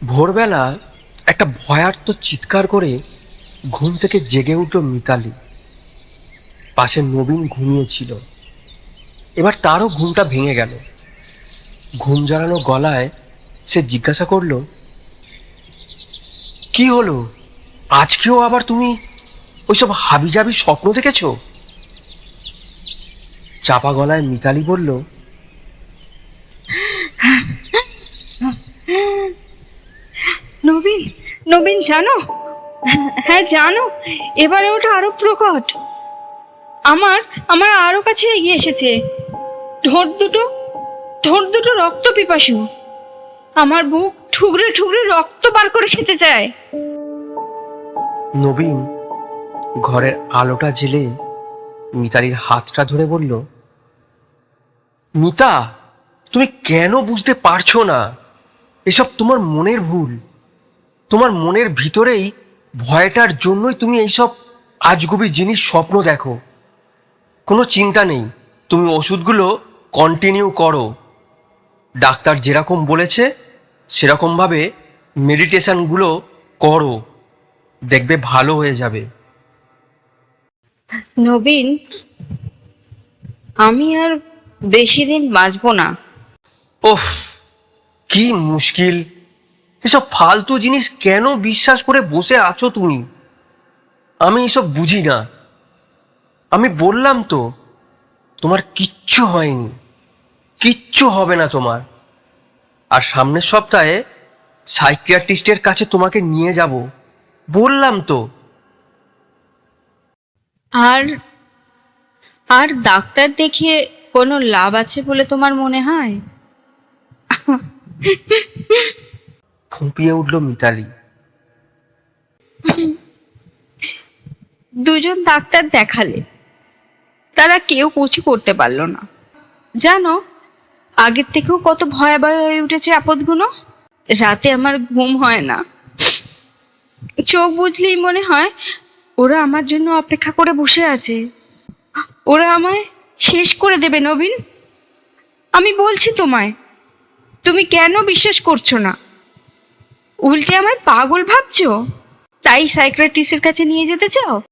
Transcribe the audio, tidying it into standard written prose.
ভোরবেলা একটা ভয়ার্ত চিৎকার করে ঘুম থেকে জেগে উঠল মিতালি। পাশে নবীন ঘুমিয়েছিল। এবার তারও ঘুমটা ভেঙে গেল। ঘুম জড়ানো গলায় সে জিজ্ঞাসা করলো, কি হলো? আজকেও আবার তুমি ওইসব হাবিজাবি স্বপ্ন দেখেছো? চাপা গলায় মিতালি বলল, নবীন, নবীন জানো, হ্যাঁ জানো, এবারে ওটা আরো প্রকট। আমার আমার আরো কাছে এগিয়ে এসেছে। ঠোঁট দুটো ঠোঁট দুটো রক্ত পিপাসু। আমার বুক ঠুকরে ঠুকরে রক্ত বার করে খেতে চায়। নবীন ঘরের আলোটা জ্বেলে মিতালির হাতটা ধরে বলল, মিতা, তুমি কেন বুঝতে পারছো না? এসব তোমার মনের ভুল। তোমার মনের ভিতরেই ভয়টার জন্যই তুমি এইসব আজগুবি জিনিস স্বপ্ন দেখো। কোনো চিন্তা নেই, তুমি ওষুধগুলো কন্টিনিউ করো। ডাক্তার যেরকম বলেছে সেরকমভাবে মেডিটেশনগুলো করো, দেখবে ভালো হয়ে যাবে। নবীন, আমি আর বেশি দিন বাঁচবো না। ওফ, কি মুশকিল! এসব ফালতু জিনিস কেন বিশ্বাস করে বসে আছো তুমি? আমি এসব বুঝি না। আমি বললাম তো, তোমার কিচ্ছু হয়নি, কিচ্ছু হবে না তোমার। আর সামনের সপ্তাহে সাইকিয়াট্রিস্টের কাছে তোমাকে নিয়ে যাব, বললাম তো। আর আর ডাক্তার দেখিয়ে কোনো লাভ আছে বলে তোমার মনে হয়? ফুঁপিয়ে উঠল মিতালি। দুজন ডাক্তার দেখালে, তারা কেউ কিছু করতে পারলো না। জানো, আগের থেকেও কত ভয়াবহ হয়ে উঠেছে আপদগুলো। রাতে আমার ঘুম হয় না। চোখ বুঝলেই মনে হয় ওরা আমার জন্য অপেক্ষা করে বসে আছে। ওরা আমায় শেষ করে দেবে। নবীন, আমি বলছি তোমায়, তুমি কেন বিশ্বাস করছো না? উল্টে আমায় পাগল ভাবছো, তাই সাইকিয়াট্রিস্টের কাছে নিয়ে যেতে চাও?